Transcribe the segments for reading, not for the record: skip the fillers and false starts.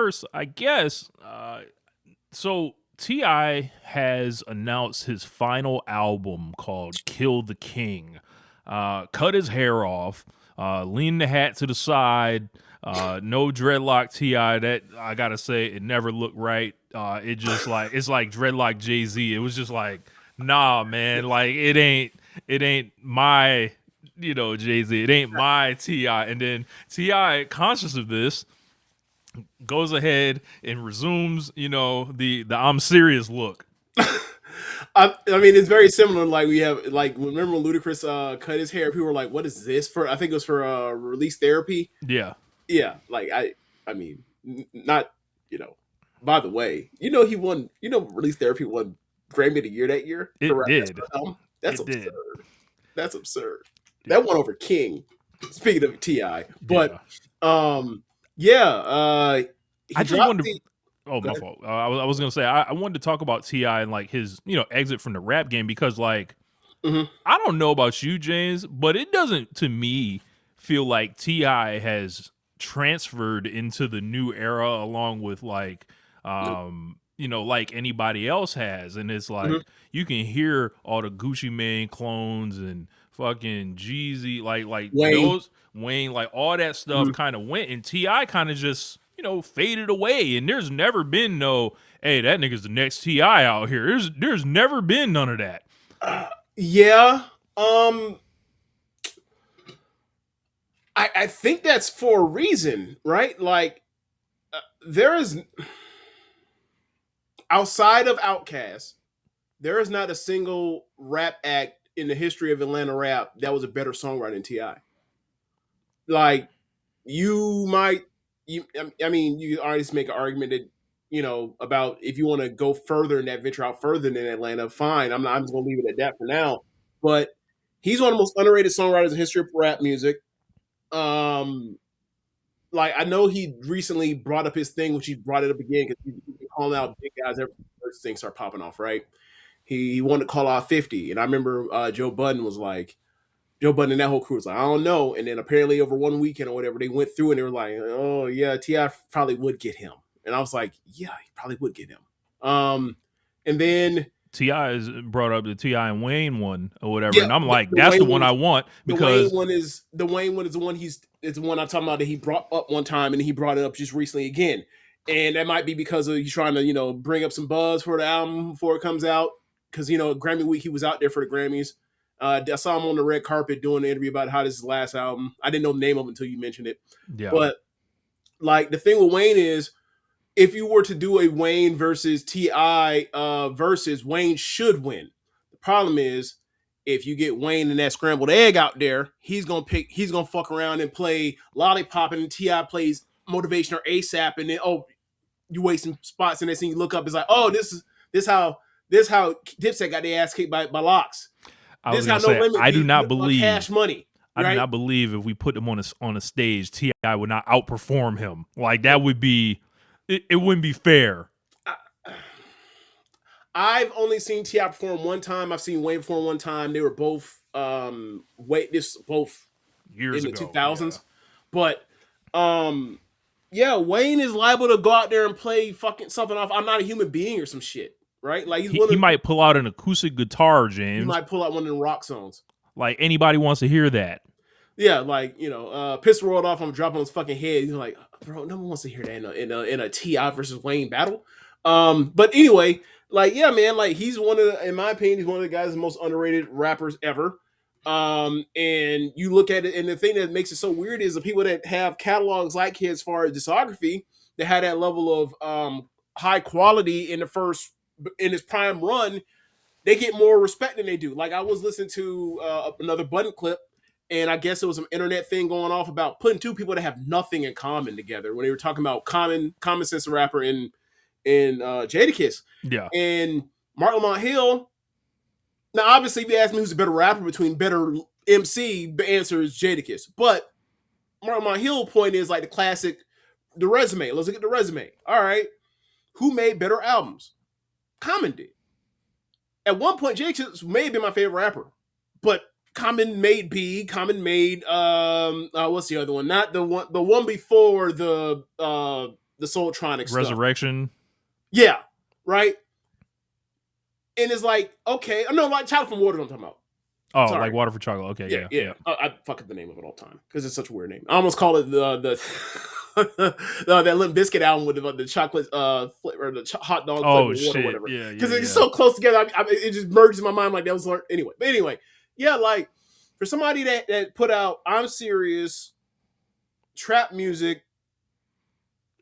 first, I guess. So Ti has announced his final album called "Kill the King." Cut his hair off, lean the hat to the side. No dreadlock Ti. That I gotta say, it never looked right. It just like it's like dreadlock Jay-Z. It was just like, nah, man. Like it ain't my Jay-Z. It ain't my Ti. And then Ti, conscious of this, goes ahead and resumes, the I'm serious look. I mean, it's very similar. Like we have, like remember when Ludacris cut his hair? People were like, "What is this for?" I think it was for release therapy. Yeah, Yeah, like I mean, not you know. By the way, he won. Release therapy won Grammy of the Year that year for it rap. did. That's It did. absurd. That's absurd. Yeah. That won over King. Speaking of Ti, but Yeah. yeah, I he just dropped wanted to. the. Oh, Go my ahead. fault. I was gonna say I wanted to talk about Ti and like his exit from the rap game because like Mhm. I don't know about you, James, but it doesn't to me feel like Ti has transferred into the new era along with like Nope. like anybody else has. And it's Mhm. like you can hear all the Gucci Mane clones and fucking Jeezy, like Wayne. those Wayne, like all that stuff Mhm. kind of went and Ti kind of just, faded away. And there's never been no, hey, that nigga's the next Ti out here. There's never been none of that. Yeah. Um. I think that's for a reason, right? Like there is outside of Outkast, there is not a single rap act in the history of Atlanta rap that was a better songwriter than Ti. Like you might, I mean, you always make an argument that about if you want to go further in that venture out further than Atlanta. Fine, I'm not. I'm just gonna leave it at that for now. But he's one of the most underrated songwriters in history of rap music. Um, like I know he recently brought up his thing, which he brought it up again because he's been calling out big guys every first things start popping off, right? He wanted to call out 50, and I remember Joe Budden was like, Joe Budden and that whole crew was like, I don't know. And then apparently over one weekend or whatever, they went through and they were like, oh yeah, Ti probably would get him. And I was like, yeah, he probably would get him. And then Ti is brought up the Ti and Wayne one or whatever, yeah, and I'm like, the that's the Wayne one one I is want the Wayne because one is the Wayne one is the one it's the one I'm talking about that he brought up one time and he brought it up just recently again. And that might be because of he's trying to, bring up some buzz for the album before it comes out. Because Grammy week he was out there for the Grammys. I saw him on the red carpet doing an interview about how this is his last album. I didn't know the name of it until you mentioned it. yeah, But like the thing with Wayne is if you were to do a Wayne versus Ti versus, Wayne should win. The problem is if you get Wayne and that scrambled egg out there, he's gonna fuck around and play Lollipop, and Ti plays Motivation or ASAP, and then you wasting spots, and then you look up, it's like, oh, this how Dipset got their ass kicked by Locks. I This was how gonna No say Limit beat Cash Money, I do right? not believe if we put them on a stage, Ti would not outperform him. Like that would be it wouldn't be fair. I've only seen Ti perform one time. I've seen Wayne perform one time. They were both both Years in the ago, yeah. 2000s. But yeah, Wayne is liable to go out there and play fucking something off I'm Not a Human Being or some shit, right? Like He might pull out an acoustic guitar, he James. might pull out one of the rock songs. Like anybody wants to hear that. Yeah, like Pistol Rolled Off, I'm dropping on his fucking head. He's like, bro, no one wants to hear that in a Ti versus Wayne battle. But anyway, like yeah, man, like he's in my opinion, he's one of the guys the most underrated rappers ever. And you look at it, and the thing that makes it so weird is the people that have catalogs like his, as far as discography, that had that level of high quality in his prime run, they get more respect than they do. Like I was listening to another Button clip, and I guess it was some internet thing going off about putting two people that have nothing in common together when they were talking about Common Sense rapper in Jadakiss Yeah. and Mark Lamont Hill. Now, obviously, if you ask me who's a better rapper between better MC, the answer is Jadakiss. But Mark Lamont Hill point is like the resume. Let's look at the resume. All right, who made better albums? Common did. At one point, Jadakiss may have been my favorite rapper, but Common made B. What's the other one? Not the one before the the Soultronic stuff. Resurrection. Yeah, right. And it's like, okay, no, like Child from Water. I'm talking about. Oh, Sorry. like Water for Chocolate. Okay, yeah. I fuck up the name of it all the time because it's such a weird name. I almost call it the that Limp Bizkit album with the chocolate flavor, the hot dog flavor water, whatever. Yeah, because it's so close together. It just merges in my mind like that was anyway. But anyway, yeah, like for somebody that put out I'm Serious, trap music,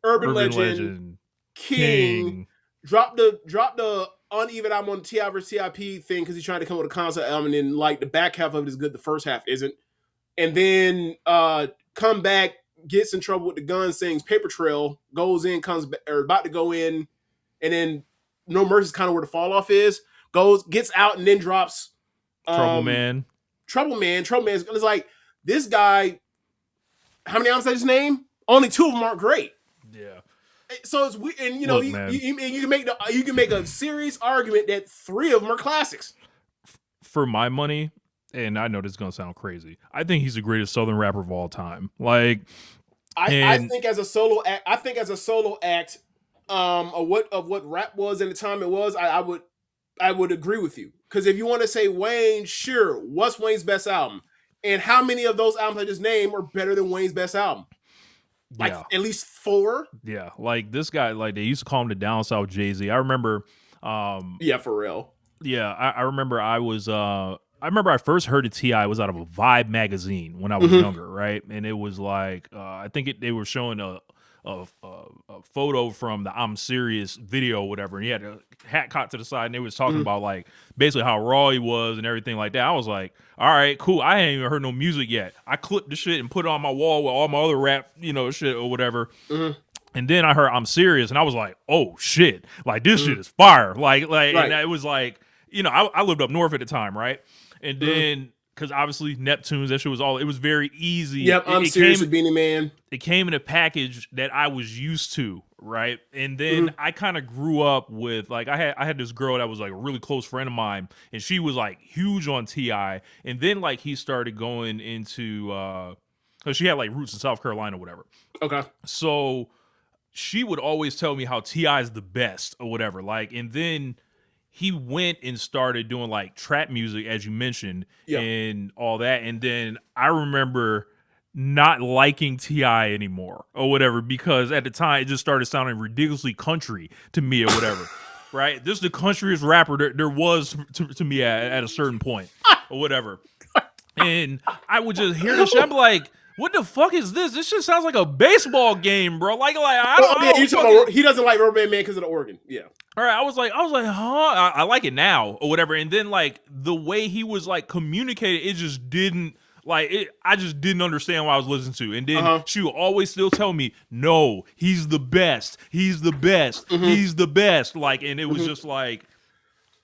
urban legend, King. Drop the uneven album on the T.I. vs. T.I.P. thing because he's trying to come with a concept album, and then like the back half of it is good, the first half isn't. And then come back, gets in trouble with the gun, sings Paper Trail, goes in, comes back, or about to go in, and then No Mercy is kind of where the fall off is. Gets out, and then drops Trouble Man. It's like this guy. How many albums I just named? Only 2 of them aren't great. Yeah. So it's weird, and you know, you can make a serious argument that 3 of them are classics. For my money, and I know this is gonna sound crazy, I think he's the greatest Southern rapper of all time. Like, I think as a solo act, of what rap was in the time it was, I would agree with you. Because if you want to say Wayne, sure, what's Wayne's best album, and how many of those albums I just named are better than Wayne's best album? Like at least 4. Yeah, like this guy, like they used to call him the Down South Jay-Z. I remember. Yeah, for real. Yeah, I remember. I remember I first heard of T.I. was out of a Vibe magazine when I was younger, right? And it was like I think they were showing a photo from the I'm Serious video or whatever, and he had a hat cocked to the side, and they was talking about like basically how raw he was and everything like that. I was like, all right, cool. I ain't even heard no music yet. I clipped the shit and put it on my wall with all my other rap, shit or whatever. And then I heard I'm Serious, and I was like, oh shit, like this shit is fire. Like, right. And it was like, I lived up north at the time, right? And then because obviously Neptunes, that shit was it was very easy. Yep, I'm Serious with Beanie Man. It came in a package that I was used to, right? And then I kind of grew up with like I had this girl that was like a really close friend of mine, and she was like huge on T.I. And then like he started going into because she had like roots in South Carolina or whatever. Okay. So she would always tell me how T.I. is the best or whatever. Like, and then he went and started doing like trap music, as you mentioned, and all that. And then I remember not liking T.I. anymore or whatever, because at the time it just started sounding ridiculously country to me or whatever. Right? This is the countryest rapper there was to me at a certain point or whatever. And I would just hear this shit. I'm like, what the fuck is this? This shit sounds like a baseball game, bro. Like I don't. He doesn't like Rubber Band Man because of the organ. Yeah. All right, I was like, huh? I like it now or whatever. And then like the way he was like communicating, it just didn't like it. I just didn't understand what I was listening to. And then she would always still tell me, no, he's the best. He's the best. He's the best. Like, and it was just like,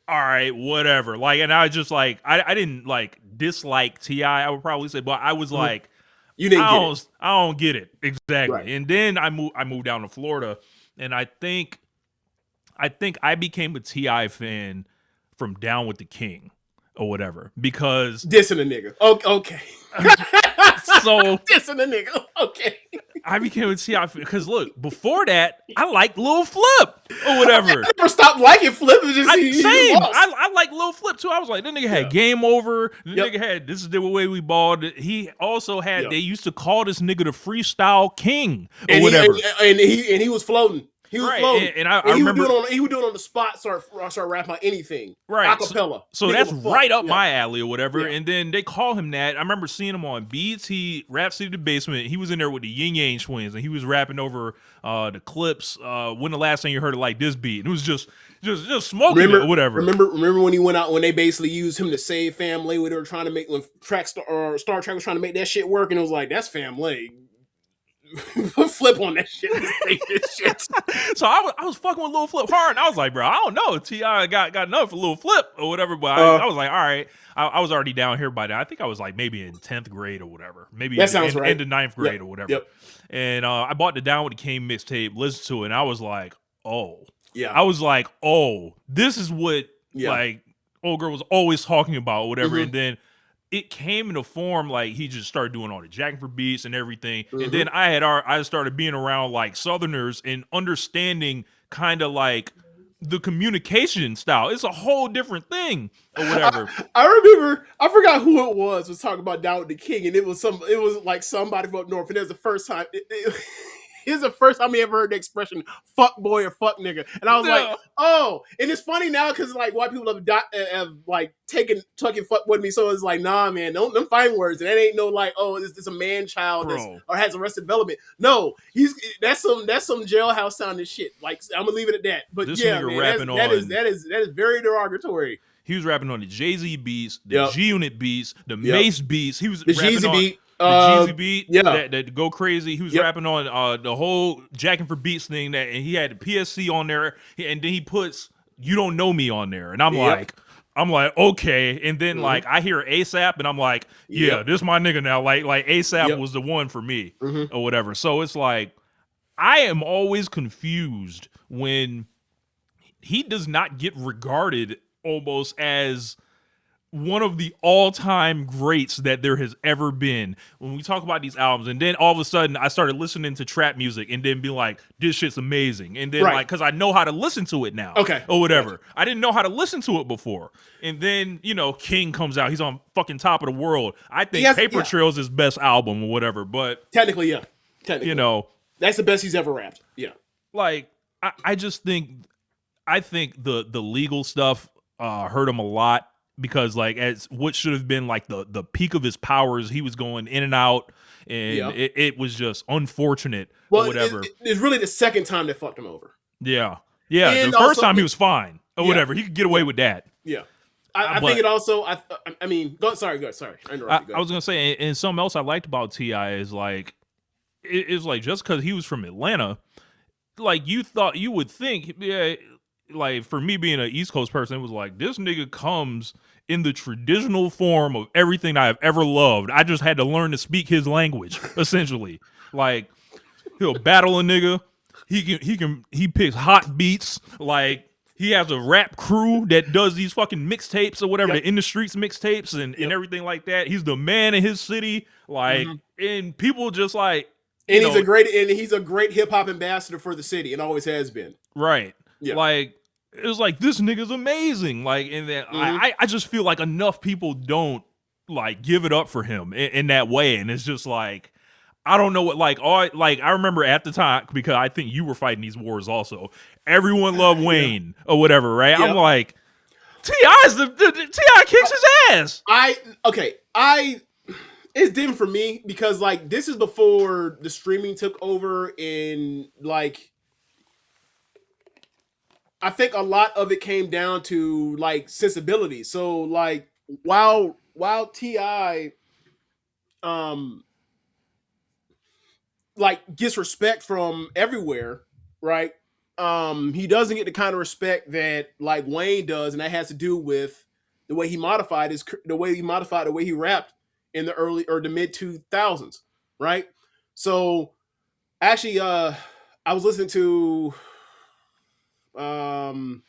all right, whatever. Like, and I just like, I didn't like dislike T.I., I would probably say, but I was like, you didn't get it. I don't get it exactly. Right. And then I moved down to Florida, and I think I became a T.I. fan from Down with the King or whatever, because dissing a nigga. Okay. So dissing a nigga. Okay. I became a T.I. fan because look, before that, I liked Lil Flip or whatever. I never stopped liking Flip. Same. I like Lil Flip too. I was like, that nigga had Game Over. The nigga had This Is the Way We Balled. He also had. They used to call this nigga the Freestyle King or whatever. And he was floating. He was floating. And I remember he would do it on the spot. Start rapping on anything. Right. Acapella. So that's right up my alley or whatever. Yeah. And then they call him that. I remember seeing him on BET Rap City the Basement. He was in there with the Yin Yang Twins, and he was rapping over the clips. When the last time you heard it like this beat? And it was just smoking it or whatever. Remember when he went out when they basically used him to save Family when they were trying to make when Star Trek was trying to make that shit work, and it was like, that's Family. Flip on that shit. So I was fucking with Lil Flip hard, and I was like, bro, I don't know, T.I. got enough for Lil Flip or whatever, but I was like, all right. I was already down here by then. I think I was like maybe in 10th grade or whatever, maybe that sounds right. Into 9th grade or whatever. Yep. And I bought the Down with the King mixtape, listened to it, and I was like, oh, yeah. I was like, oh, this is what like old girl was always talking about or whatever. And then it came in a form like he just started doing all the jacking for beats and everything. And Mm-hmm. then I started being around like Southerners and understanding kind of like the communication style. It's a whole different thing or whatever. I remember, I forgot who it was talking about Down with the King, and it was like somebody from up north, and it was the first time. It was the first time he ever heard the expression "fuck boy" or "fuck nigga," and I was like, Yeah, "Oh!" And it's funny now because like white people have like taken "fucking fuck" with me, so it's like, "Nah, man, don't them fine words." And that ain't no like, "Oh, it's a man child that's bro. or has arrested development." No, that's some jailhouse sounding shit. Like I'm gonna leave it at that. But This yeah, nigga man, rapping on that is very derogatory. he was rapping on the Jay-Z beats, the Yep. G Unit beats, the Yep. Mace beats. He was The rapping Jeezy on beat. the Jeezy beat Yeah. that go crazy. He was Yep. rapping on the whole jacking for beats thing that, and he had the PSC on there, and then he puts "You Don't Know Me" on there, and Yep. I'm like, okay, and then Mm-hmm. like I hear ASAP, and I'm like, yeah, Yep. this my nigga now. Like ASAP Yep. was the one for me Mm-hmm. or whatever. So it's like I am always confused when he does not get regarded almost as one of the all-time greats that there has ever been when we talk about these albums. And then all of a sudden I started listening to trap music and then be like, this shit's amazing. And then Right. like, because I know how to listen to it now Okay. or whatever. Gotcha. I didn't know how to listen to it before. And then, you know, King comes out, he's on fucking top of the world. I He think has, Paper yeah. Trail's his best album or whatever. But Technically, yeah. you Technically, know, that's the best he's ever rapped. Yeah. like I just think the legal stuff hurt him a lot because like as what should have been like the peak of his powers, he was going in and out, and Yeah. it was just unfortunate or Well, whatever. it's really the second time that fucked him over, Yeah, yeah. The and first also, time he was fine or yeah, whatever. He could get away yeah, with that. yeah. I think But it also. I mean, go. Sorry, go. Sorry, I interrupted. Go I ahead. was gonna say, and something else I liked about Ti is like it's like just because he was from Atlanta, like you would think, yeah, like for me being an East Coast person, it was like this nigga comes in the traditional form of everything I have ever loved. I just had to learn to speak his language, essentially. Like he'll battle a nigga. He picks hot beats. Like he has a rap crew that does these fucking mixtapes or whatever, Yep. the In the Streets mixtapes and Yep. everything like that. He's the man in his city. Like, Mm-hmm. and people just like, you And know, he's a great hip hop ambassador for the city, and always has been. right. Yeah. Like it was like this nigga's amazing. Like, and then Mm-hmm. I just feel like enough people don't like give it up for him in that way. And it's just like I don't know what like I remember at the time because I think you were fighting these wars also. Everyone loved Yeah. Wayne or whatever, right? I'm Yep. like, T.I.'s the T.I. kicks his ass. I it's different for me because like this is before the streaming took over, and like I think a lot of it came down to like sensibility. So like while Ti um like gets respect from everywhere, right? He doesn't get the kind of respect that like Wayne does, and that has to do with the way he modified the way he rapped in the early or the mid 2000s, right? So actually, I was listening to um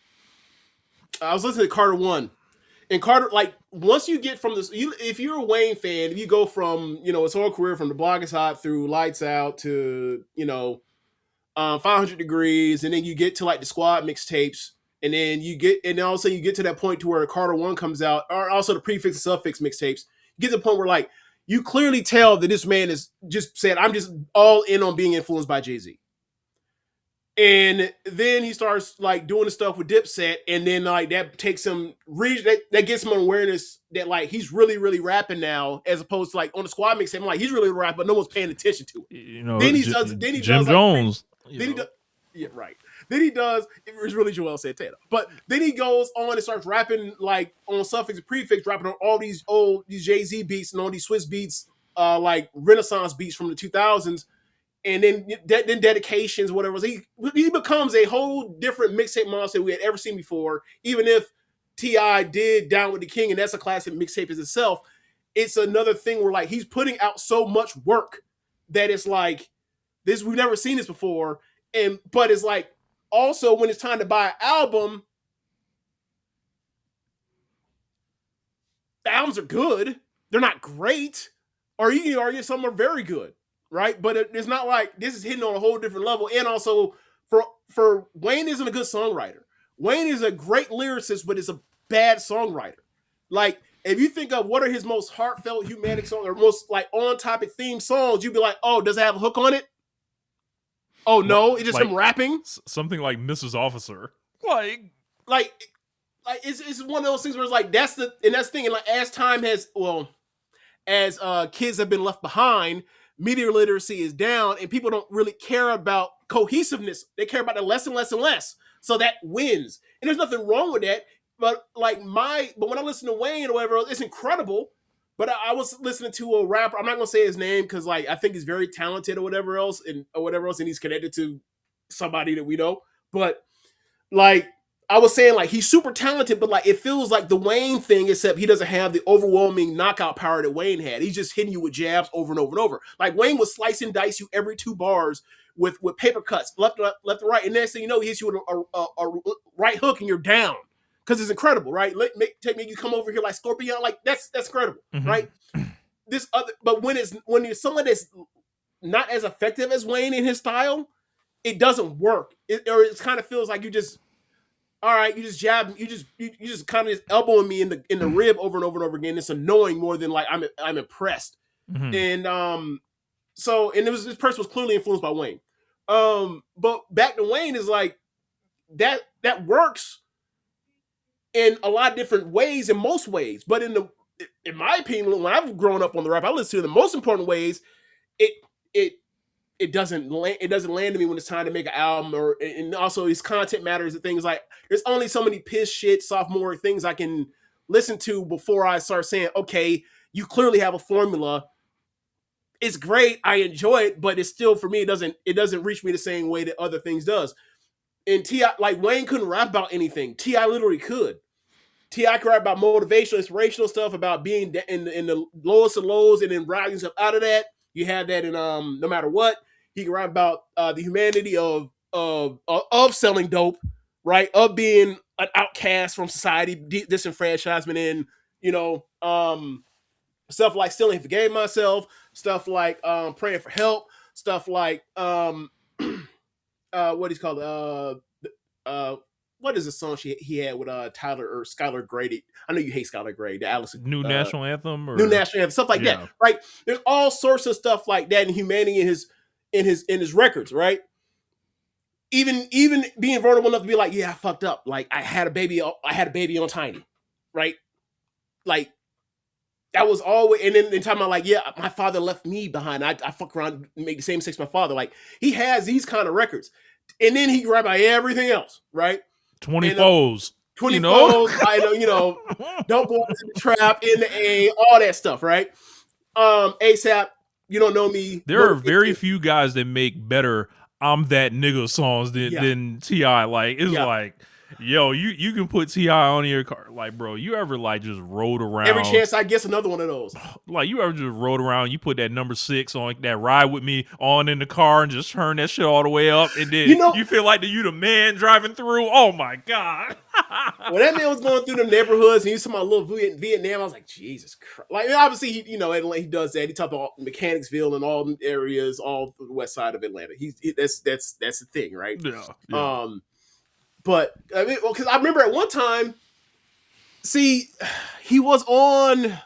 I was listening to Carter One. And Carter, like, once you get from this, if you're a Wayne fan, you go from, his whole career from The Block is Hot through Lights Out to, 500 Degrees, and then you get to like the Squad mixtapes, and then all of a sudden you get to that point to where Carter One comes out, or also the Prefix and Suffix mixtapes. You get to the point where like you clearly tell that this man is just said, I'm just all in on being influenced by Jay-Z. And then he starts like doing the stuff with Dipset, and then like that takes him that gets him an awareness that like he's really really rapping now, as opposed to like on the Squad mix. I'm like he's really rapping, but no one's paying attention to it. You know, Then he Jim does like Jones. then he does yeah right. Then he does it was really Joel Santana, but then he goes on and starts rapping like on Suffix and Prefix, rapping on all these Jay-Z beats and all these Swiss beats, like Renaissance beats from the 2000s. And then dedications, whatever. He becomes a whole different mixtape monster we had ever seen before. Even if Ti did Down with the King, and that's a classic mixtape as itself, it's another thing where like he's putting out so much work that it's like this we've never seen this before. But it's like also when it's time to buy an album, the albums are good. they're not great, or you can argue some are very good, right? But it's not like this is hitting on a whole different level. And also, for Wayne isn't a good songwriter. Wayne is a great lyricist, but is a bad songwriter. Like, if you think of what are his most heartfelt humanistic songs or most like on topic theme songs, you'd be like, oh, does it have a hook on it? Oh no, it's just like him rapping. something like Mrs. Officer. Like like it's one of those things where it's like that's the thing. And like as time has as kids have been left behind, media literacy is down, and people don't really care about cohesiveness. They care about it less and less and less. So that wins, and there's nothing wrong with that. But when I listen to Wayne or whatever, it's incredible. But I was listening to a rapper. I'm not gonna say his name because like I think he's very talented or whatever else, and he's connected to somebody that we know. But like I was saying, like he's super talented, but like it feels like the Wayne thing, except he doesn't have the overwhelming knockout power that Wayne had. He's just hitting you with jabs over and over and over. Like Wayne was slice and dice you every 2 bars with paper cuts, left and right, and next thing you know, he hits you with a right hook and you're down because it's incredible, right? Make you come over here like Scorpion, like that's incredible, right? This other, but when you're someone that's not as effective as Wayne in his style, it doesn't work. It kind of feels like you just, all right, you just jab, you just kind of just elbowing me in the rib over and over and over again. It's annoying more than like I'm impressed. And so this person was clearly influenced by Wayne. But back to Wayne is like that works in a lot of different ways, in most ways. But in my opinion, when I've grown up on the rap, I listen to the most important ways. It doesn't land to me when it's time to make an album, and also his content matters and things like there's only so many piss shit sophomore things I can listen to before I start saying, okay, you clearly have a formula. It's great, I enjoy it, but it's still, for me, it doesn't reach me the same way that other things does. And T.I., like Wayne couldn't rap about anything. T.I. literally could. T.I. could rap about motivational, inspirational stuff, about being in the lowest of lows and then rising stuff out of that. You have that in No Matter What. He can rap about the humanity of selling dope, right? Of being an outcast from society, disenfranchisement, and stuff like Still Ain't Forgave Myself, stuff like Praying for Help, stuff like what he's called what is the song he had with Tyler or Skylar Grady? I know you hate Skylar Grady, the Alice New National Anthem, New National Anthem, stuff like that, right? There's all sorts of stuff like that in humanity in his records, right? Even being vulnerable enough to be like, yeah, I fucked up. Like I had a baby on Tiny, right? Like that was always, and then talking about like, yeah, my father left me behind. I fuck around and make the same mistakes my father. Like he has these kind of records, and then he can rap about everything else, right? 20 foes. 20 foes, don't go into the trap, in the A, all that stuff, right? ASAP, You Don't Know Me. There are very few guys that make better I'm That Nigga songs than T.I. Like, it's like, yo, you can put T.I. on your car. Like, bro, you ever like just rode around? Every chance I guess another one of those. Like, you ever just rode around, you put that number 6 on that Ride With Me on in the car and just turn that shit all the way up, and then you feel like you the man driving through. Oh my God. When that man was going through them neighborhoods and he was talking about little Vietnam, I was like, Jesus Christ. Like, obviously, he does that. He talked about Mechanicsville and all areas, all the west side of Atlanta. That's the thing, right? Yeah. But I mean, because I remember at one time, see, he was on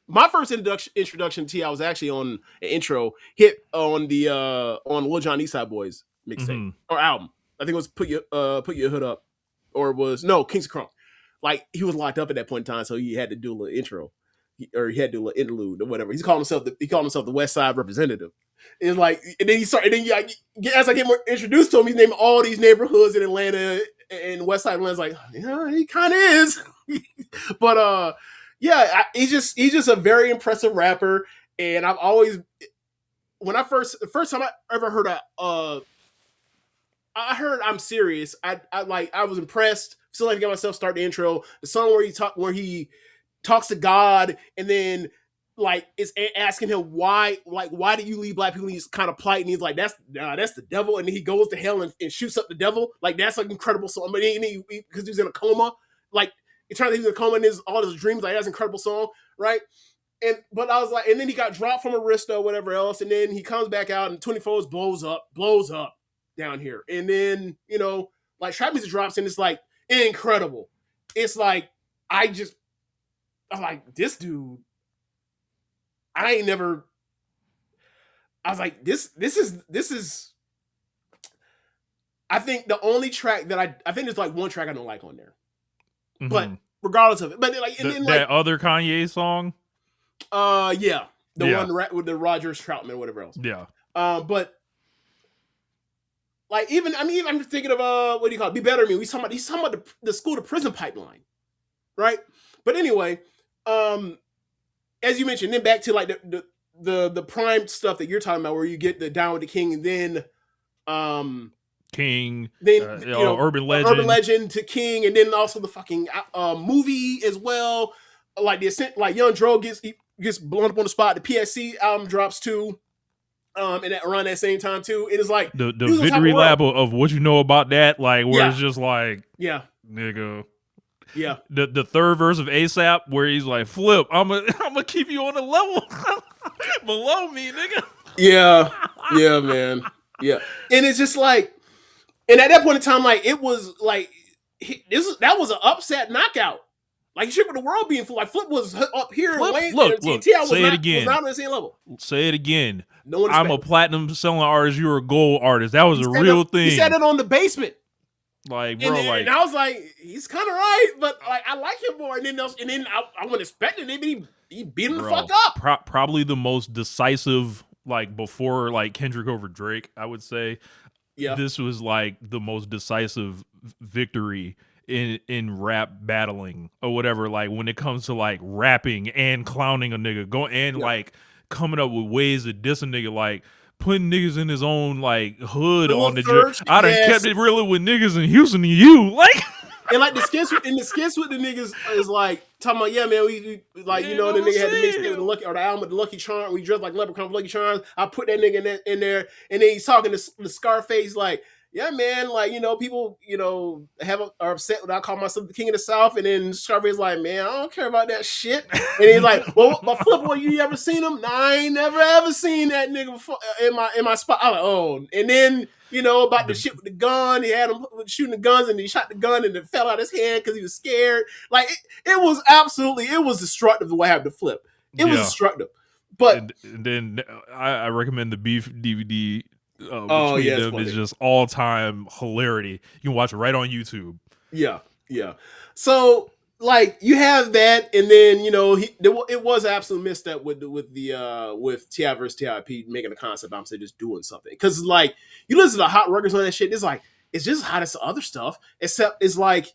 my first introduction to T.I. was actually on an intro hit on the on Lil Jon Eastside Boys mixtape or album. I think it was Put Your Hood Up, or it was Kings of Crunk. Like he was locked up at that point in time, so he had to do a little intro, or he had to do a little interlude or whatever. He called himself the West Side Representative. And like, and then as I get more introduced to him, he's naming all these neighborhoods in Atlanta and West Side Atlanta's like, yeah, he kind of is. But he's just a very impressive rapper. And I've always, the first time I ever heard I heard I'm Serious. I was impressed. Still like to get myself start the intro. The song where he talks to God, and then like is asking him why do you leave black people? And he's kind of polite, and he's like, that's the devil, and then he goes to hell and shoots up the devil. Like that's like incredible song. But because he's in a coma, like it turns out he's in a coma and all his dreams. Like that's an incredible song, right? but I was like, and then he got dropped from Arista or whatever else, and then he comes back out and 24s blows up down here, and then like trap music drops and it's like incredible. It's like I'm like, this dude, I ain't never. I was like, this is. I think the only track that I think there's like one track I don't like on there, but regardless of it, but like and then that other Kanye song. Yeah, the one with the Rogers Troutman, whatever else. Yeah. But like even I'm just thinking of what do you call it? Be Better Me. He's talking about the school to prison pipeline, right? But anyway, as you mentioned, then back to like the prime stuff that you're talking about, where you get the Down with the King, and then King, then Urban Legend to King, and then also the fucking movie as well. Like the ascent, like Young Dro gets blown up on the spot. The PSC album drops too, and around that same time too. It is like the victory lap of what you know about that, like where it's just like, nigga. Yeah. The third verse of ASAP where he's like, Flip, I'm gonna keep you on the level below me, nigga. Yeah, man. Yeah. And it's just like, and at that point in time, like it was like that was an upset knockout. Like shit with the world being full. Like Flip was up here. Look, T.I. was say it again. Was not on the same level. Say it again. No one. I'm a platinum selling artist. You're a gold artist. That was a real thing. He said it on The Basement. Like, bro, and I was like, he's kind of right, but like I like him more. And then I wasn't expecting it, but he beat him the fuck up. Probably the most decisive, like before like Kendrick over Drake, I would say. Yeah, this was like the most decisive victory in rap battling or whatever. Like when it comes to like rapping and clowning a nigga, like coming up with ways to diss a nigga, like putting niggas in his own like hood on the jerk. I done kept it real with niggas in Houston to you, like. And like the skits with the niggas is like talking about, yeah, man, we like the nigga had the mixtape with the Lucky, or the album with the Lucky Charm. We dressed like Leprechaun with Lucky Charms. I put that nigga in there, and then he's talking to the Scarface like, yeah, man, like people are upset when I call myself the King of the South, and then Scarface like, man, I don't care about that shit. And he's like, well, but Flip, you ever seen him? Nah, I ain't never ever seen that nigga before in my spot. I'm like, oh, and then. About the shit with the gun. He had him shooting the guns, and he shot the gun, and it fell out his hand because he was scared. Like it was destructive the way I had to Flip. It was destructive. But and then I recommend the Beef DVD. Between them is just all time hilarity. You can watch it right on YouTube. Yeah. So like you have that, and then it was an absolute misstep with T.I. versus T.I.P. making a concept album, say just doing something, because like you listen to hot records on that shit, it's like it's just hot as other stuff, except it's like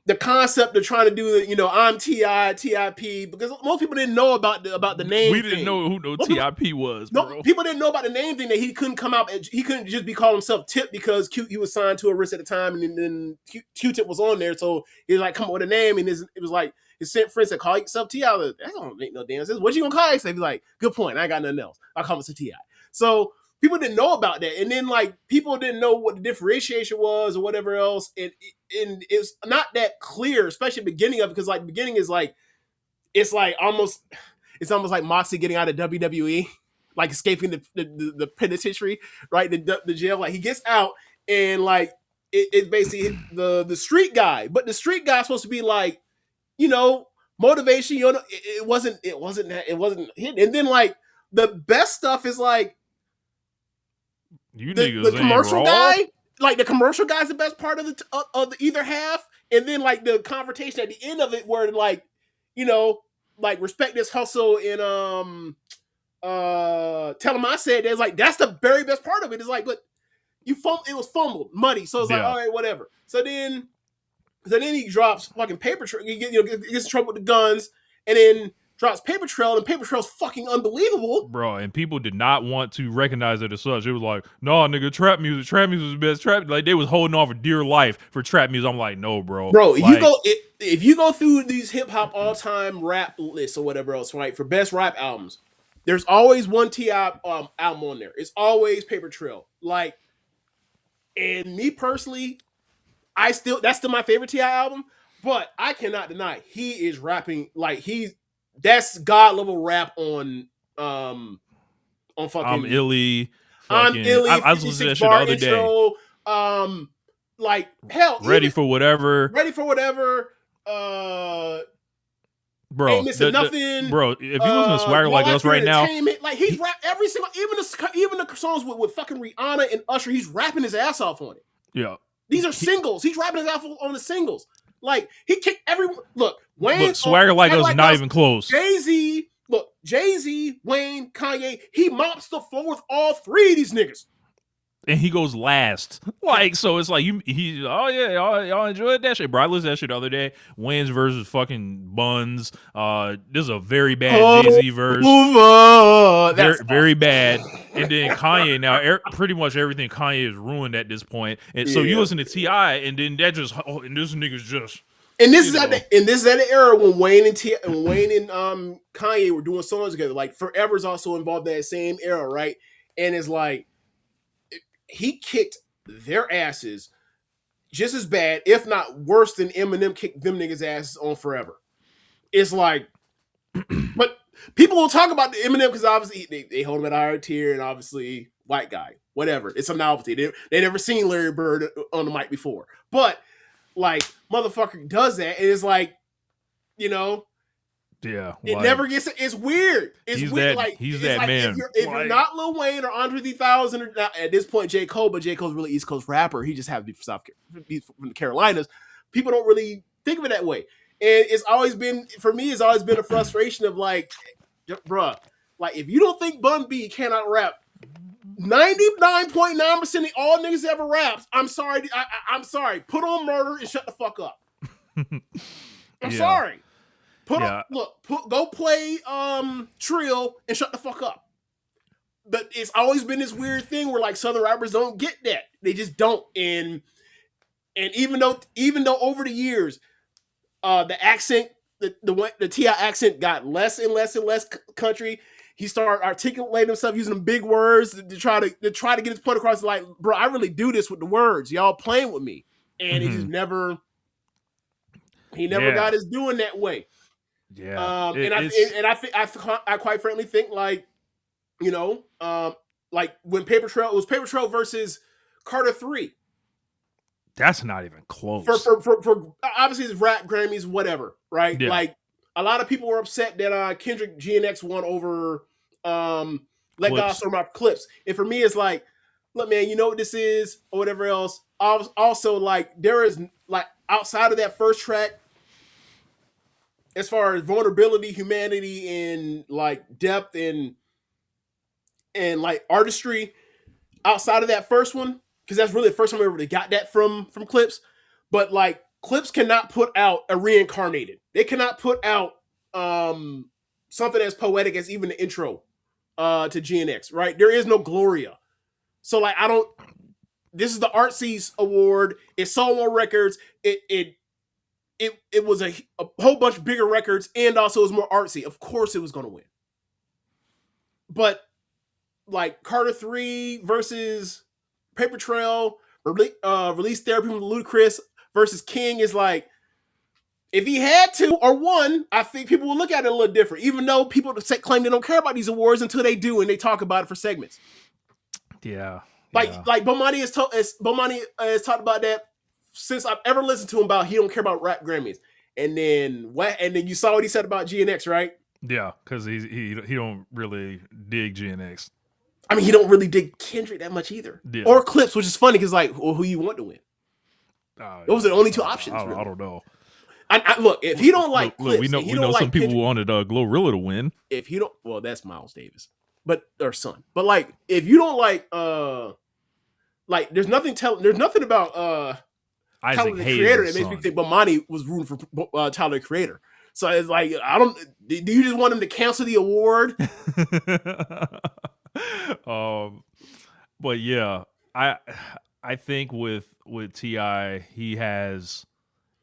the concept of trying to do I'm T.I., T.I.P. because most people didn't know about the name. We didn't know who T.I.P. was. No, people didn't know about the name thing, that he couldn't come out. He couldn't just be calling himself Tip because he was signed to Arista at the time, and then Q-Tip was on there, so he was like, come up with a name, and it was like his friend said, call yourself T.I. That don't make no damn sense. What you gonna call yourself? He's like, good point. I ain't got nothing else. I'll call myself T.I. So people didn't know about that, and then like people didn't know what the differentiation was or whatever else, and it's not that clear, especially the beginning of it, because like the beginning is like it's almost like Moxley getting out of WWE, like escaping the penitentiary, right? The jail. Like he gets out, and like it's basically the street guy, but the street guy is supposed to be like motivation. It wasn't hidden. And then like the best stuff is like the commercial guy. Like the commercial guy is the best part of the either half, and then like the confrontation at the end of it, where like like respect this hustle and tell him I said there's like that's the very best part of it. It's like, but it was fumbled, muddy, so it's like all right, whatever. So then he drops fucking Paper Trail. He gets in trouble with the guns, and then drops Paper Trail, and Paper Trail's fucking unbelievable, bro. And people did not want to recognize it as such. It was like, nah, nigga, trap music is the best. Trap, like they was holding on for dear life for trap music. I'm like, no, bro. Like, if you go through these hip hop all time rap lists or whatever else, right, for best rap albums, there's always one T.I. album on there. It's always Paper Trail. Like, and me personally, that's still my favorite T.I. album. But I cannot deny he is rapping like he's that's god level rap on I'm fucking illy. I'm Fucking. illy I was listening to 56 that shit the bar other day. intro. Like hell, Ready even for whatever, ready for whatever. Uh, Ain't bro. missing nothing. Bro. If you listen to Swagger More Like Life Us Through right now, Entertainment. Like he's he, rap every single, even the songs with fucking Rihanna and Usher. He's rapping his ass off on it. yeah. These are singles. He's rapping his ass off on the singles. Like he kicked everyone. Look, Look, Wayne's on Swagger Like Swagger Us Like not Us. even close. Jay-Z. Look, Jay-Z, Wayne, Kanye. He mops the floor with all three of these niggas. And he goes last. Like, so it's like oh yeah, y'all enjoyed that shit, bro. I listened to that shit the other day. Wayne's versus fucking Buns. This is a very bad Jay-Z verse. That's Very bad. And then Kanye now, pretty much everything Kanye is ruined at this point. And so you listen to T.I. and then that just, and this nigga's just. And this is at the era when Wayne and Kanye were doing songs together. Like Forever's also involved in that same era, right? And it's like he kicked their asses just as bad, if not worse, than Eminem kicked them niggas' asses on Forever. It's like, but people will talk about the Eminem because obviously they hold him at a higher tier, and obviously white guy, whatever. It's a novelty. They never seen Larry Bird on the mic before, but like motherfucker does that, and it's like, you know. Yeah, it never gets. It's weird. It's weird. He's that like, man. If you're not Lil Wayne or Andre 3000, or at this point J. Cole, but J. Cole's really East Coast rapper. He just happens to be from the Carolinas. People don't really think of it that way, and it's always been for me. It's always been a frustration of like, bruh, like if you don't think Bun B cannot rap 99.9% of all niggas ever raps, I'm sorry. I'm sorry. Put on Murder and shut the fuck up. I'm sorry. Go play Trill and shut the fuck up. But it's always been this weird thing where like Southern rappers don't get that. They just don't. And even though over the years, the accent, the T.I. accent got less and less and less country. He started articulating himself using big words to try to get his point across. Like, bro, I really do this with the words. Y'all playing with me, and he just never. He never got his doing that way. Yeah, I quite frankly think like, you know, like when Paper Trail versus Carter 3. That's not even close. For obviously it's rap Grammys, whatever, right? Yeah. Like a lot of people were upset that Kendrick GNX won over Let God Serve My Clips. And for me, it's like, look, man, you know what this is or whatever else. Also, like there is like outside of that first track, as far as vulnerability, humanity, and like depth and like artistry, outside of that first one, because that's really the first time I ever got that from Clips. But like Clips cannot put out a Reincarnated. They cannot put out something as poetic as even the intro to GNX, right? There is no Gloria. So like this is the Artsy's award. It's Solo Records. It was a whole bunch of bigger records, and also it was more artsy. Of course it was going to win. But like Carter 3 versus Paper Trail, Release Therapy from Ludacris versus King is like, if he had to or won, I think people will look at it a little different, even though people claim they don't care about these awards until they do and they talk about it for segments. Yeah. Like Bomani has talked about that since I've ever listened to him about he don't care about rap Grammys. And then you saw what he said about GNX, right? Yeah, because he don't really dig GNX. I mean, he don't really dig Kendrick that much either. Yeah. Or Clips, which is funny because like, well, who you want to win? Those are the only two options. I don't know. I look, if he don't like Clips, we know some people who wanted Glorilla to win. If you don't, well, that's Miles Davis, or son. But like, if you don't like there's nothing about Tyler the Creator that makes me think Bomani was rooting for Tyler the Creator. So it's like, do you just want him to cancel the award? But yeah, I think with T.I., he has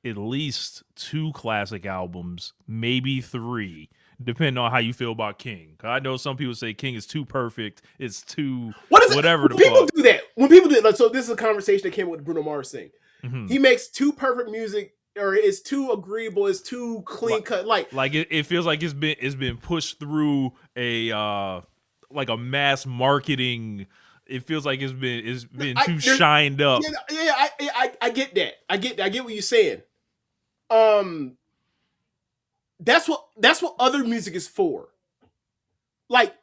at least 2 classic albums, maybe 3, depending on how you feel about King. I know some people say King is too perfect. It's too whatever. When people do that. When people do that, so this is a conversation that came with the Bruno Mars thing. Mm-hmm. He makes too perfect music or it's too agreeable, it's too clean Like, cut. Like it feels like it's been pushed through a like a mass marketing. It feels like it's been too shined up. I get that. I get what you're saying. Um, that's what other music is for. Like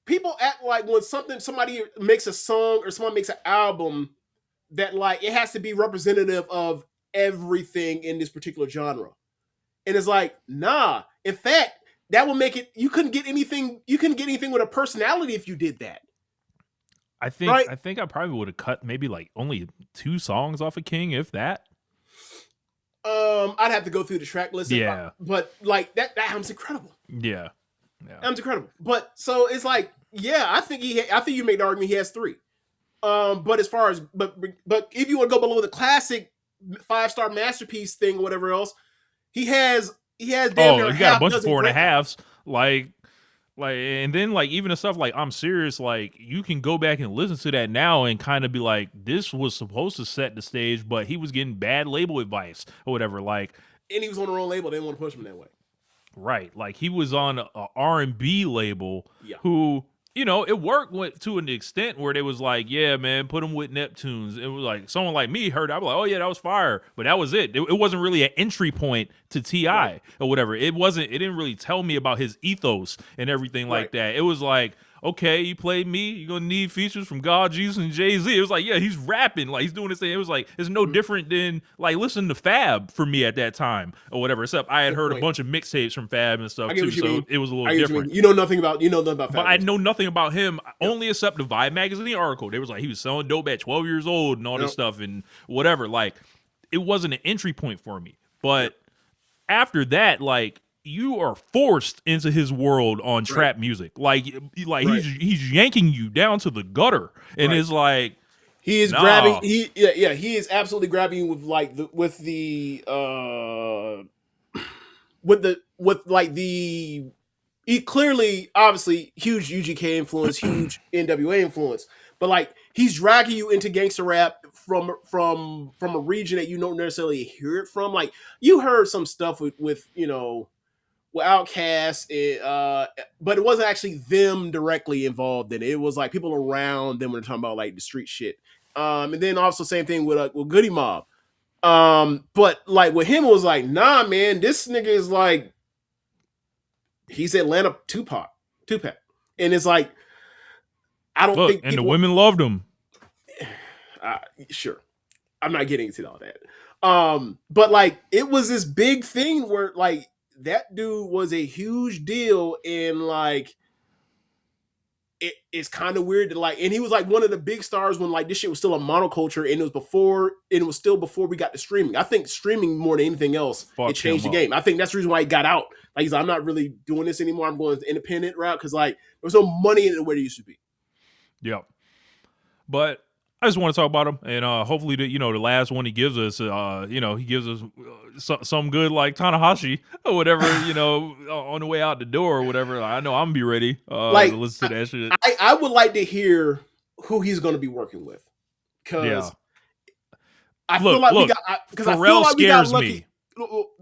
people act like when somebody makes a song or someone makes an album that like it has to be representative of everything in this particular genre. And it's like, nah. In fact, that will make it you couldn't get anything with a personality if you did that. Right? I think I probably would have cut maybe like only 2 songs off of King, if that. I'd have to go through the track list. Yeah. But like that album's incredible. Yeah. Album's incredible. But so it's like, yeah, I think you make the argument he has 3. But as far as but if you want to go below the classic 5-star masterpiece thing or whatever else, he has damn near he got a bunch of 4.5s. Like, and then like even the stuff like I'm Serious, like you can go back and listen to that now and kind of be like, this was supposed to set the stage, but he was getting bad label advice or whatever. Like, and he was on the wrong label. They didn't want to push him that way. Right. Like he was on a R&B label Yeah. who, you know, it worked to an extent where they was like, yeah, man, put him with Neptunes. It was like someone like me heard, I'd be like, oh yeah, that was fire. But that was it. It wasn't really an entry point to T.I. or whatever. It didn't really tell me about his ethos and everything like that. It was like, okay, you played me, you're gonna need features from God, Jesus, and Jay-Z. It was like, yeah, he's rapping, like he's doing this thing. It was like, it's no different than like listening to Fab for me at that time or whatever. Except I had heard a bunch of mixtapes from Fab and stuff too, so it was a little different. You know nothing about Fab. But I know nothing about him, only except the Vibe magazine article. They was like he was selling dope at 12 years old and all this stuff and whatever. Like it wasn't an entry point for me. But after that, like you are forced into his world on trap music. Like he's yanking you down to the gutter, and it's like he is grabbing. He is absolutely grabbing you with like he clearly obviously huge UGK influence, huge NWA influence, but like he's dragging you into gangster rap from a region that you don't necessarily hear it from. Like you heard some stuff with you know. Well, Outkast, but it wasn't actually them directly involved in it. It was like people around them when they're talking about like the street shit. And then also same thing with Goody Mob. But like with him, it was like, nah, man, this nigga is like, he's Atlanta Tupac, and it's like, I don't think and the women loved him. Sure, I'm not getting into all that. But like, it was this big thing where like. That dude was a huge deal, and like it's kind of weird to like, and he was like one of the big stars when like this shit was still a monoculture, and it was still before we got to streaming. I think streaming more than anything else, it changed the game. I think that's the reason why he got out. Like he's like, I'm not really doing this anymore. I'm going the independent route because like there was no money in it where there used to be. Yep. But I just want to talk about him, and hopefully, the last one he gives us, he gives us some good like Tanahashi or whatever, on the way out the door or whatever. I know I'm gonna be ready to listen to that shit. I would like to hear who he's going to be working with, because I feel like we got lucky.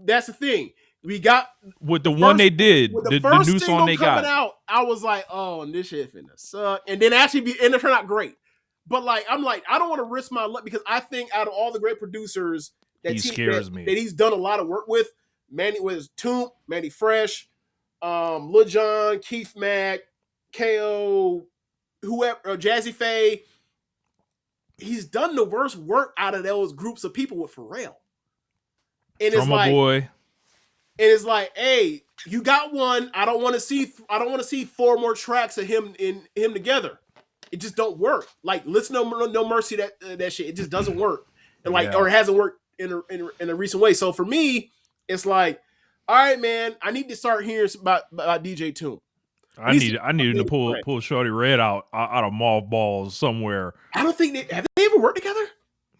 That's the thing. We got with the one they did, the new song they got out. I was like, oh, and this shit finna suck, and then it turned out great. But like, I'm like, I don't want to risk my luck because I think out of all the great producers that he's done a lot of work with, Manny Fresh, Lil Jon, Keith Mack, KO, whoever, Jazzy Faye, he's done the worst work out of those groups of people with Pharrell. And it's like, boy. And it's like, hey, you got one. I don't want to see 4 more tracks of him together. It just don't work. Like, listen to No Mercy, that shit. It just doesn't work, and like, or it hasn't worked in a recent way. So for me, it's like, all right, man, I need to start hearing about DJ Toon. I needed to pull Shorty Red out of mothballs somewhere. I don't think have they ever worked together.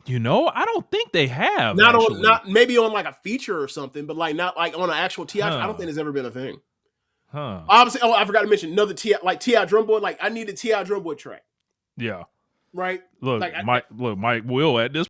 I don't think they have. Not maybe on like a feature or something, but like not like on an actual T.I. I don't think there's ever been a thing. Huh. Obviously, I forgot to mention another T.I. drum boy. Like I need a T.I. drum boy track. Yeah. Right. Look, Mike Will at this